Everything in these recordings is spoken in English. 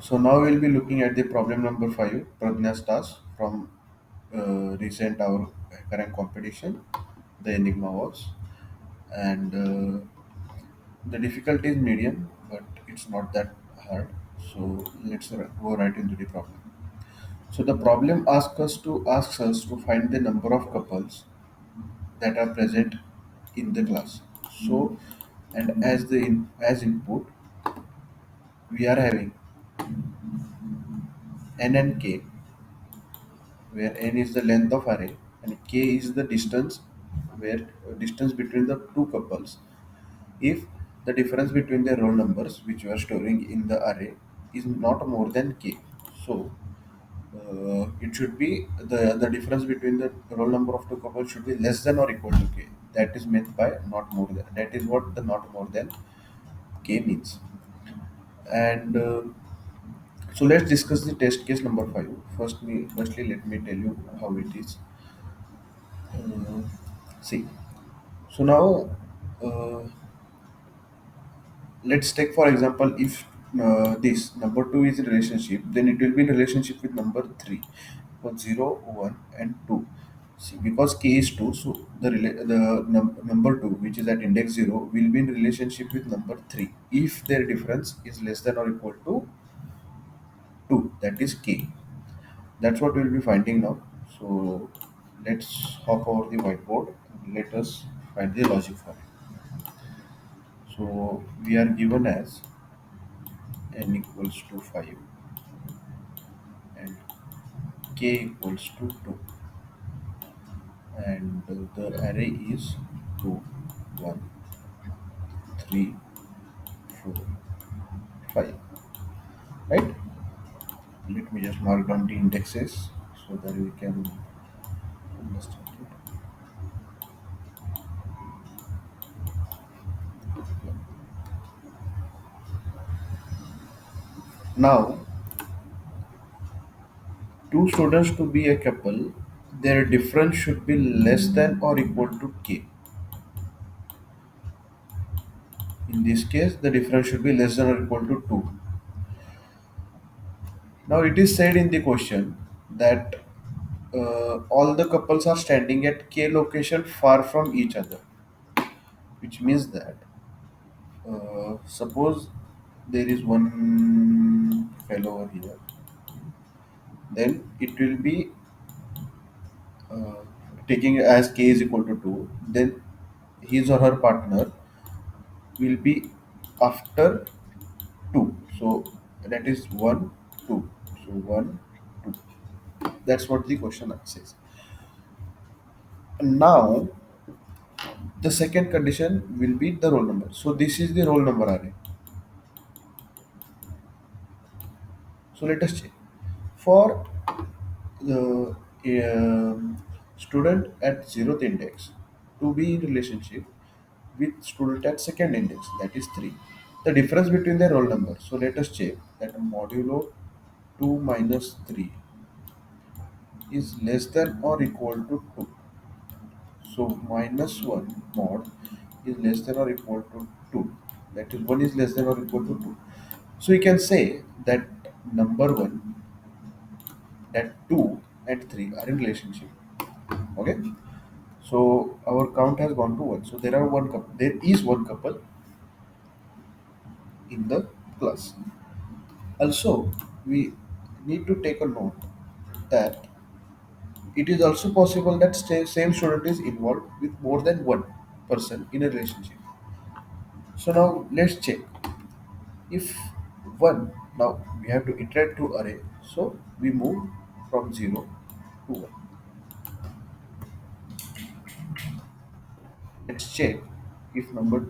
So now we'll be looking at the problem number 5, Pradnya's task from recent our current competition, the Enigma was, and the difficulty is medium, but it's not that hard. So let's go right into the problem. So the problem asks us to find the number of couples that are present in the class. So and as input we are having n and k, where n is the length of array and k is the distance, where distance between the two couples, if the difference between the roll numbers which you are storing in the array is not more than k. So it should be the difference between the roll number of two couples should be less than or equal to k. That is meant by not more than. That is what the not more than k means. And so let's discuss the test case number 5. Firstly, let me tell you how it is. Uh, See, so now uh, let's take for example, if this number 2 is in relationship, then it will be in relationship with number 3 for 0, 1 and 2. See, because k is 2, so the number 2, which is at index 0, will be in relationship with number 3 if their difference is less than or equal to 2, that is k. That's what we'll be finding now. So let's hop over the whiteboard and let us find the logic for it. So we are given as n equals to 5 and k equals to 2, and the array is 2, 1, 3, 4, 5, right? Let me just mark down the indexes so that we can understand it. Now, two students to be a couple, their difference should be less than or equal to k. In this case, the difference should be less than or equal to 2. Now, it is said in the question that all the couples are standing at k location far from each other, which means that suppose there is one fellow over here, then it will be uh, taking as k is equal to 2, then his or her partner will be after 2. So that is 1, 2. So 1, 2. That's what the question says. Now, the second condition will be the roll number. So this is the roll number array. So let us check. For the student at 0th index to be in relationship with student at second index, that is 3, the difference between their roll number. So let us check that modulo 2 minus 3 is less than or equal to 2. So minus 1 mod is less than or equal to 2. That is 1 is less than or equal to 2. So we can say that number 1, that 2 and 3 are in relationship. Okay. So our count has gone to 1. So there is one couple in the class. Also, we need to take a note that it is also possible that same student is involved with more than one person in a relationship. So now let's check if one. Now we have to iterate to array. So we move from 0 to 1. Let's check if number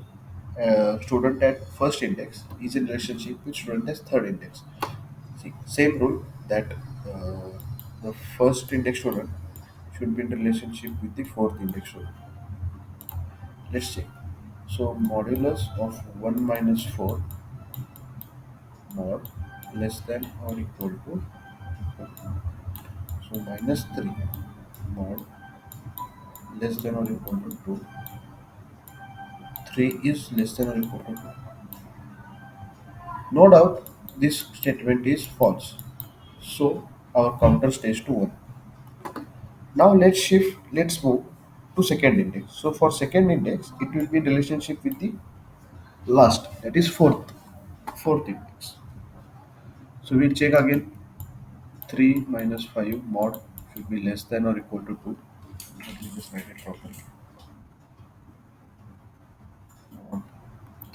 student at first index is in relationship with student at third index. See, same rule that the first index student should be in relationship with the fourth index student. Let's check. So modulus of 1 minus 4 mod less than or equal to, so minus 3 mod less than or equal to 2. 3 is less than or equal to 2. No doubt this statement is false. So our counter stays to 1. Now let's move to second index. So for second index, it will be in relationship with the last, that is fourth index. So we'll check again. 3 minus 5 mod should be less than or equal to 2. Let me just write it properly. Mod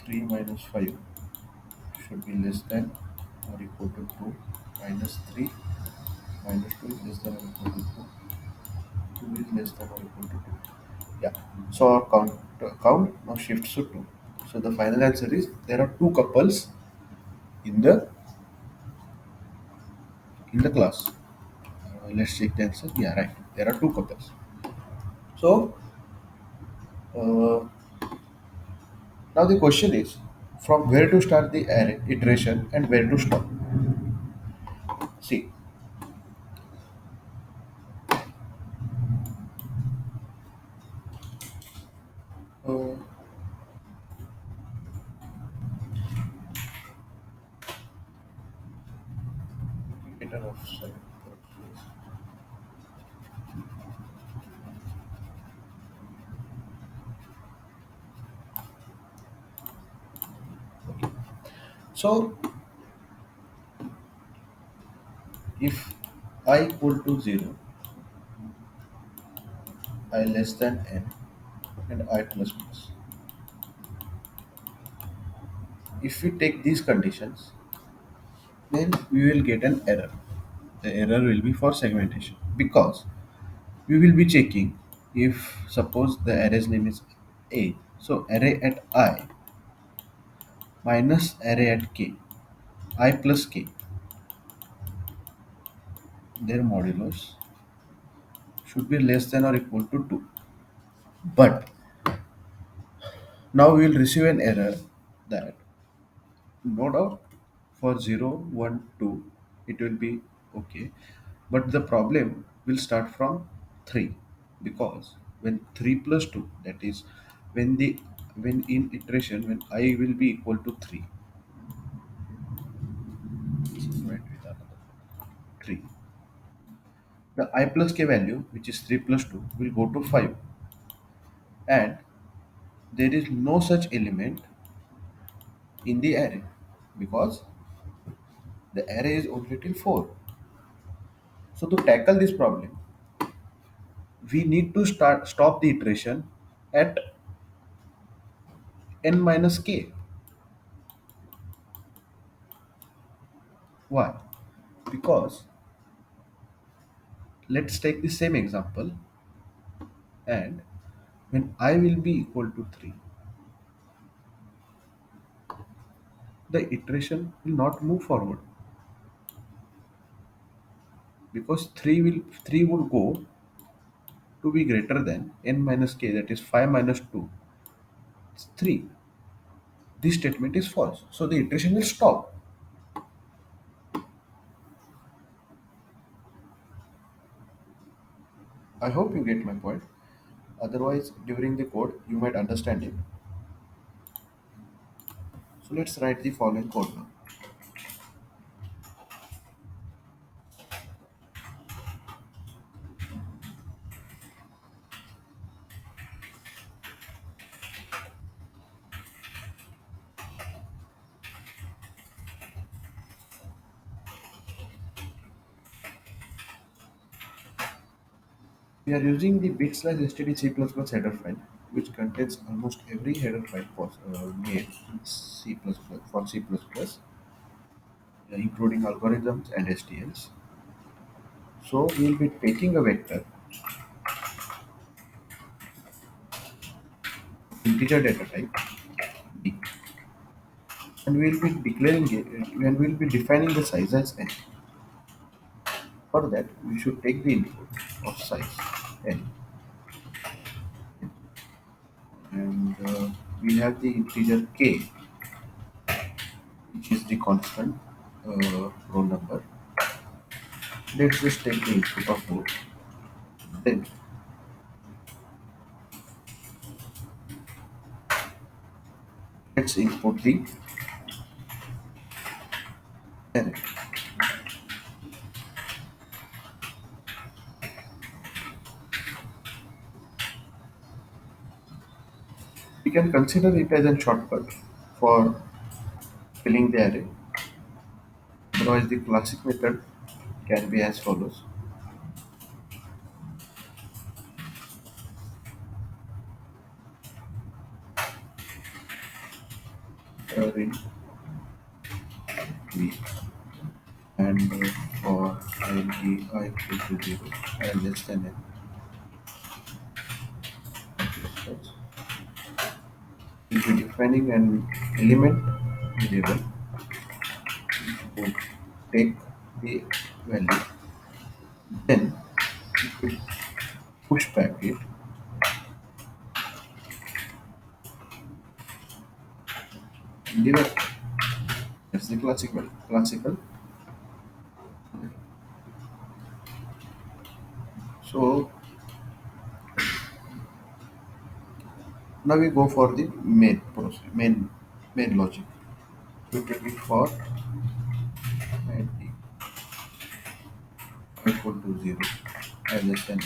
3 minus 5 should be less than or equal to 2, minus 3 minus 2 is less than or equal to 2. 2 is less than or equal to 2. Yeah. So our count now shifts to 2. So the final answer is there are two couples in the class. Let's check the answer. Yeah, right. There are two couples. So uh, now the question is from where to start the array iteration and where to stop. See, uh, indicator of seven. So if I equal to 0, I less than n, and I plus plus. If we take these conditions, then we will get an error. The error will be for segmentation because we will be checking if suppose the array's name is A. So array at I minus array at K, I plus K, their modulus should be less than or equal to 2. But now we will receive an error that no doubt for 0, 1, 2 it will be okay. But the problem will start from 3 because when 3 plus 2, that is when in iteration when I will be equal to 3, this is right with another 3, the I plus k value which is 3 plus 2 will go to 5, and there is no such element in the array because the array is only till 4. So to tackle this problem, we need to stop the iteration at n minus k. Why? Because let's take the same example, and when I will be equal to 3, the iteration will not move forward because 3 would go to be greater than n minus k, that is 5 minus 2, it's 3. This statement is false, so the iteration will stop. I hope you get my point. Otherwise, during the code, you might understand it. So let's write the following code now. We are using the bit slash std C++ header file, which contains almost every header file made in C++ for C++, including algorithms and STLs. So we will be taking a vector, integer data type, d, and we will be declaring it, and we will be defining the size as n. For that, we should take the input of size n, and we have the integer k, which is the constant roll number. Let's just take the input of both. Then let's input the array. We can consider it as a shortcut for filling the array. Otherwise, the classic method can be as follows. Int v and for int I equal to 0 and less than n. We'll be defining an element variable to take the value. Then we will push back it. In the vector. That's the classical. So now we go for the main process, main logic. We take it for and equal to 0 and less than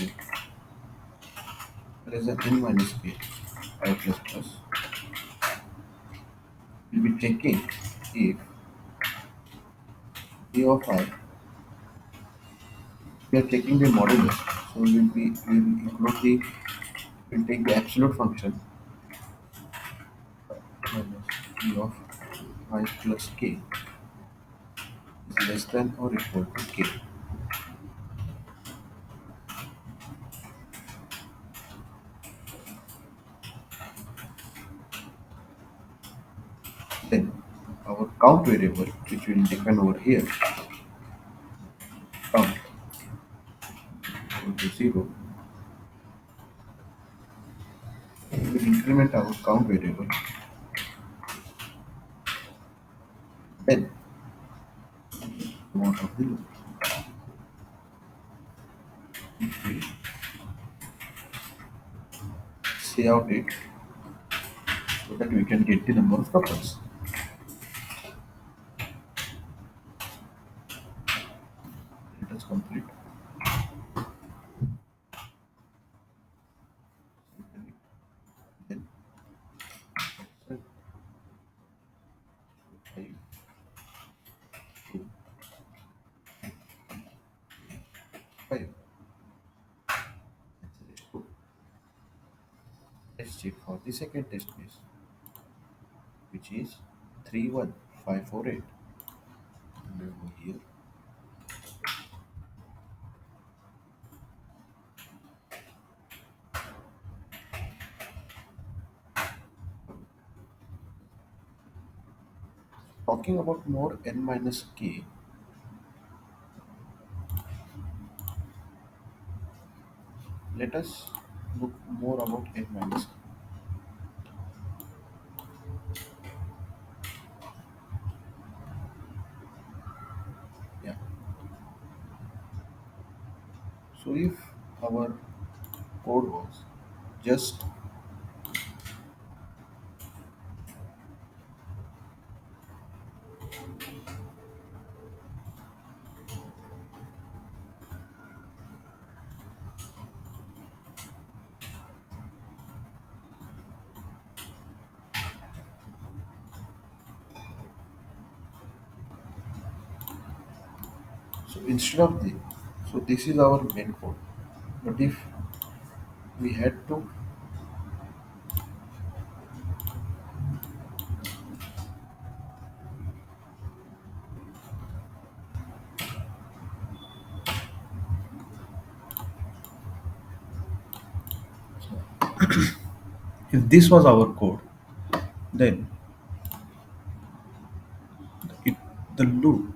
n minus k I plus plus. We'll be checking if p of I, we are taking the modulus, so we'll take the absolute function minus p of I plus k is less than or equal to k. Then our count variable, which will define over here, count equal to 0, we will increment our count variable. Then amount of the loop. We say out it so that we can get the number of tuples. Let us complete. Then 5, 2, 5. Answer is 2. Let's check for the second test case, which is 31548. And over here, talking about more n minus k, let us look more about n minus k. Yeah. So if our code was just so instead of the, so this is our main code, but if we had to, if this was our code, then it, the loop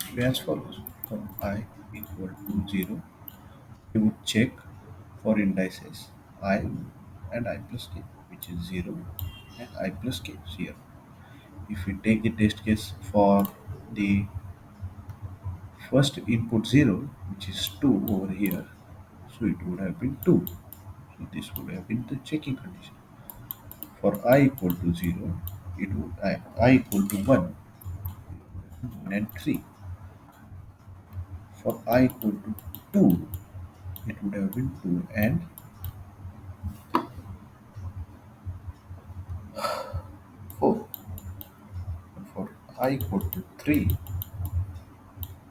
will be as follows. From I equal to 0, we would check for indices I and I plus k, which is 0 and I plus k here. If we take the test case for the first input 0, which is 2 over here, so it would have been 2. So this would have been the checking condition. For I equal to 0, it would I equal to 1, and 3. For I equal to 2, it would have been 2 and 4. And for I equal to 3,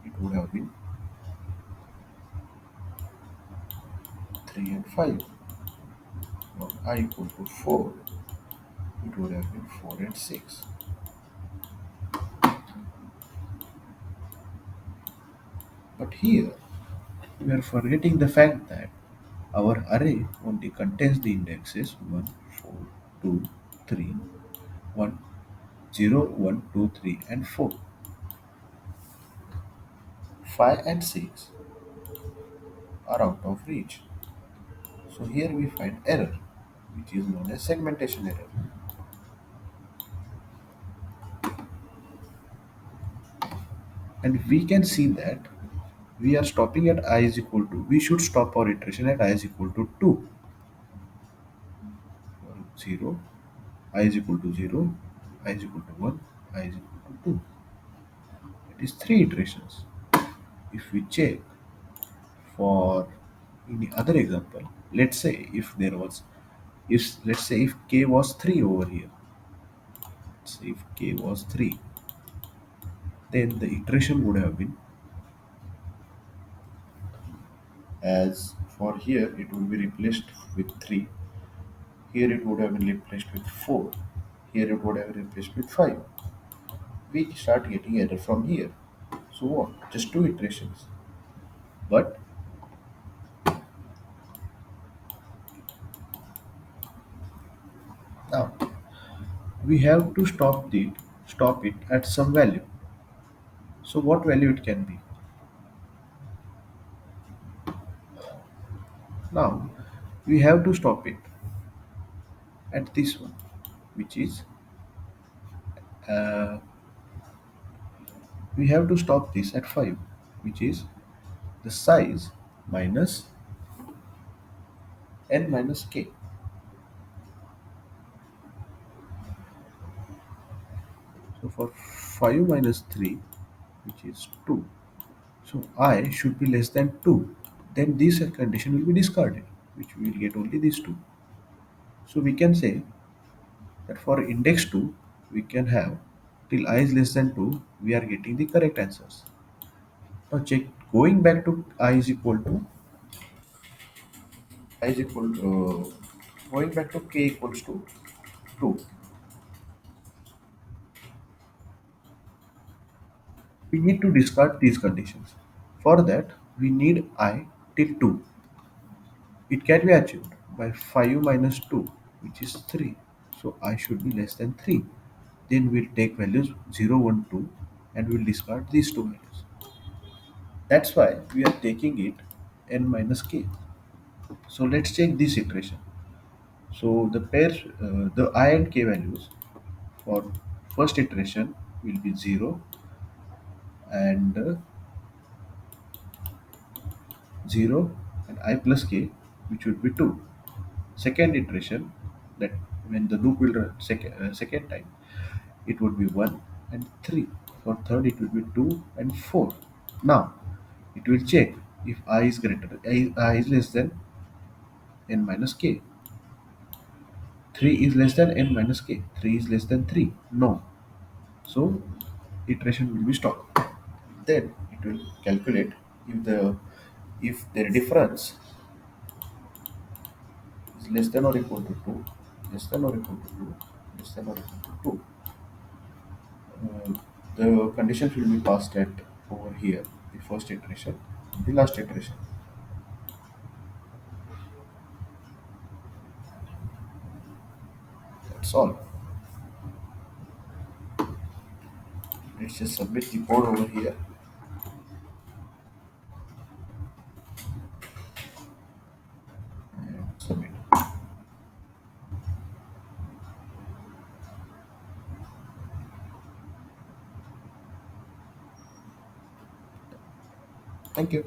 it would have been 3 and 5. For I equal to 4, it would have been 4 and 6. But here, we are forgetting the fact that our array only contains the indexes 1, 4, 2, 3, 1, 0, 1, 2, 3, and 4. 5 and 6 are out of reach. So here we find error, which is known as segmentation error. And we can see that we are stopping at I is equal to, we should stop our iteration at I is equal to 2. 0, I is equal to 0, I is equal to 1, I is equal to 2. It is 3 iterations. If we check for any other example, let's say if there was, if let's say if k was 3 over here, let's say if k was 3, then the iteration would have been, as for here it would be replaced with 3, here it would have been replaced with 4, here it would have been replaced with 5. We start getting error from here. So what? Just 2 iterations. But now we have to stop it at some value. So what value it can be? Now we have to stop it at this one, which is uh, we have to stop this at 5, which is the size minus n minus k. So for 5 minus 3, which is 2, so I should be less than 2. Then this condition will be discarded, which we will get only these two. So we can say that for index 2, we can have till I is less than 2, we are getting the correct answers. Now check, going back to I is equal to going back to k equals to 2. We need to discard these conditions. For that, we need I till 2. It can be achieved by 5 minus 2, which is 3. So I should be less than 3. Then we'll take values 0, 1, 2, and we'll discard these two values. That's why we are taking it n minus k. So let's check this iteration. So the I and k values for first iteration will be 0 and 0 and I plus k, which would be 2. Second iteration, that when the loop will run second time, it would be 1 and 3. For third it will be 2 and 4. Now it will check if I is I is less than n minus k. 3 is less than n minus k. 3 is less than 3. No. So iteration will be stopped. Then it will calculate if their difference is less than or equal to 2, less than or equal to 2, less than or equal to 2. The conditions will be passed at over here, the first iteration, the last iteration. That's all. Let's just submit the code over here and submit. Thank you.